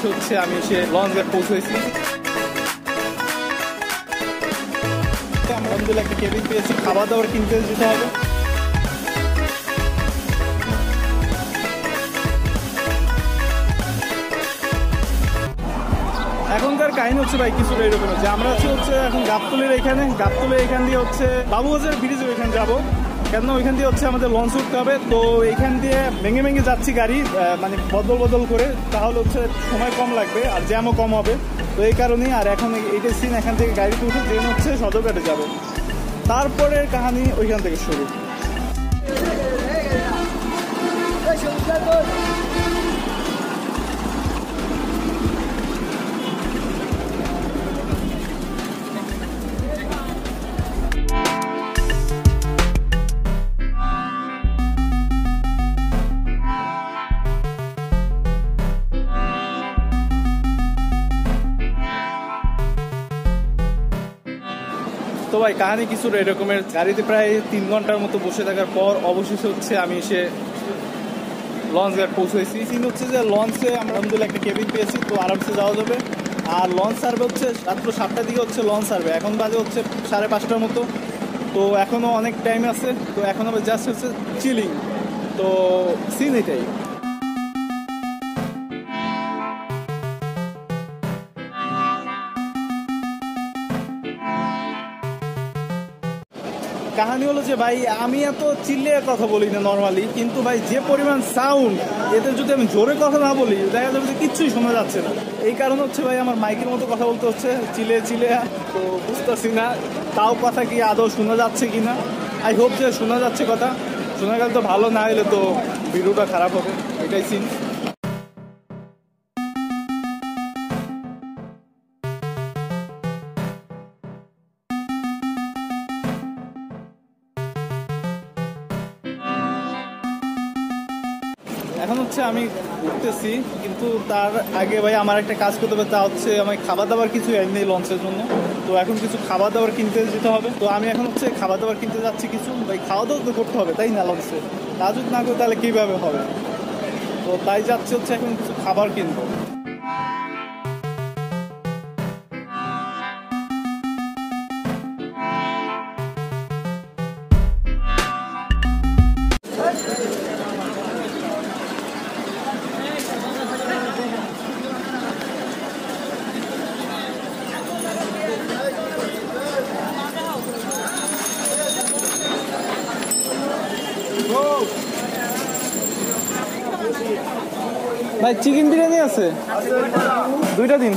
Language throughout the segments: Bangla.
অবশেষে হচ্ছে আমি এসে লঞ্চ ঘাট পৌঁছেছি। আলহামদুলিল্লাহ একটা কেবিন পেয়েছি, খাবার দাবার কিনতে যেতে হবে। এখনকার কাহিনী হচ্ছে ভাই কিছুটা এরকম যে আমরা হচ্ছে এখন গাবতলীর এখান দিয়ে হচ্ছে বাবুবাজার ব্রিজের ওইখানে যাবো, কেন ওইখান দিয়ে হচ্ছে আমাদের লঞ্চ উঠতে হবে। তো এইখান দিয়ে ভেঙে যাচ্ছি গাড়ি, মানে বদল করে, তাহলে হচ্ছে সময় কম লাগবে আর জ্যামও কম হবে। তো এই কারণেই আর এখন এইটাই সিন, এখান থেকে গাড়িতে উঠে ট্রেন হচ্ছে সদরঘাটে যাবে, তারপরের কাহিনী ওইখান থেকে শুরু। তো ভাই কাহিনী কিছুটা এরকমের, গাড়িতে প্রায় 3 ঘন্টার মতো বসে থাকার পর অবশেষে হচ্ছে আমি এসে লঞ্চ ঘাট পৌঁছেছি। সিন হচ্ছে যে লঞ্চে আমরা আলহামদুলিল্লাহ একটা কেবিন পেয়েছি, তো আরামসে যাওয়া যাবে। আর লঞ্চ সার্ভে হচ্ছে রাত্র 7টার দিকে হচ্ছে লঞ্চ সার্ভে, এখন বাজে হচ্ছে 5:30টার মতো। তো এখনও অনেক টাইম আছে, তো এখন আবার জাস্ট হচ্ছে চিলিং। তো সিন এটাই। কাহিনী হলো যে ভাই আমি এত চিল্লিয়ে কথা বলি না নর্মালি, কিন্তু ভাই যে পরিমাণ সাউন্ড, এতে যদি আমি জোরে কথা না বলি দেখা যাবে যে কিচ্ছুই শোনা যাচ্ছে না। এই কারণে হচ্ছে ভাই আমার মাইকের মতো কথা বলতে হচ্ছে চিল্লিয়ে, তো বুঝতেছি না তাও কথা কি আদৌ শোনা যাচ্ছে কি না। আই হোপ যে শোনা যাচ্ছে কথা, শোনা গেলে তো ভালো, না হলে তো ভিডিওটা খারাপ হবে, এটাই সিন। এখন হচ্ছে আমি উঠতেছি, কিন্তু তার আগে ভাই আমার একটা কাজ করতে হবে, তা হচ্ছে আমি খাবার দাবার কিছু এনে লঞ্চের জন্য। তো এখন কিছু খাবার দাবার কিনতে যেতে হবে, তো আমি এখন হচ্ছে খাবার দাবার কিনতে যাচ্ছি কিছু। ভাই খাওয়া দাওয়া তো করতে হবে তাই না লঞ্চে, তা যদি না করে তাহলে কীভাবে হবে। তো তাই যাচ্ছে হচ্ছে এখন কিছু খাবার কিনবো। ভাই চিকেন বিরিয়ানি আছে 2টা দিন।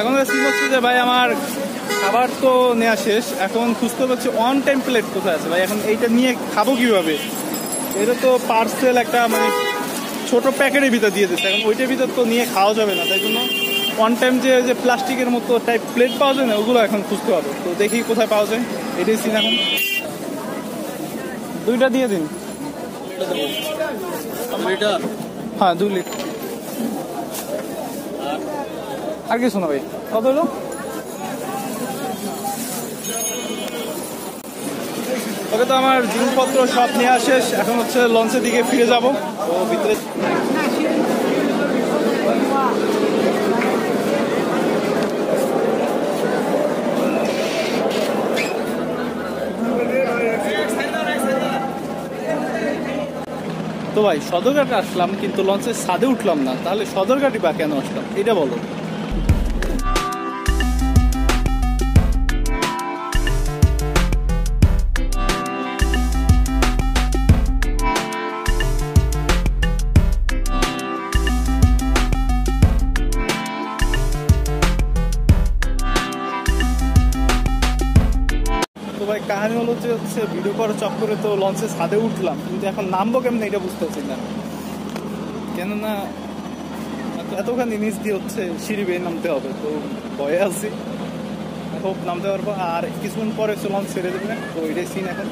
এখন সিন হচ্ছে যে ভাই আমার খাবার তো নেওয়া শেষ, এখন খুঁজতে হচ্ছে অন টাইম প্লেট কোথায় আছে ভাই। এখন এইটা নিয়ে খাবো কিভাবে, এটা তো পার্সেল একটা মানে ছোট প্যাকেটের ভিতর দিয়ে দিচ্ছে, এখন ওইটার ভিতর তো নিয়ে খাওয়া যাবে না, তাই জন্য অন টাইম যে প্লাস্টিকের মতো টাইপ প্লেট পাওয়া যায় না, ওগুলো এখন খুঁজতে হবে। তো দেখি কোথায় পাওয়া যায়, এটাই সিন। এখন 2টা দিয়ে দিন। হ্যাঁ 2 লিটার। আর কিছু না ভাই, কত হলো? ওকে, তো আমার জিনিসপত্র সব নেওয়া শেষ, এখন হচ্ছে লঞ্চের দিকে ফিরে যাব। তো ভিতরে তো ভাই সদরঘাটে আসলাম, কিন্তু লঞ্চের ছাদে উঠলাম না, তাহলে সদরঘাটই বা কেন আসলাম এটা বলো। তো ভাই কাহিনী হলো যে হচ্ছে ভিডিও করার চক্করে তো লঞ্চের ছাদে উঠলাম, কিন্তু এখন নামবো কেমন এটা বুঝতেছি না, কেননা এতখানি নিচ দিয়ে হচ্ছে সিঁড়ি বেয়ে নামতে হবে, তো ভয়ে আছি, খুব নামতে পারবো। আর কিছুক্ষণ পরে হচ্ছে লঞ্চ ছেড়ে দেবে, তো এটাই সিন এখন।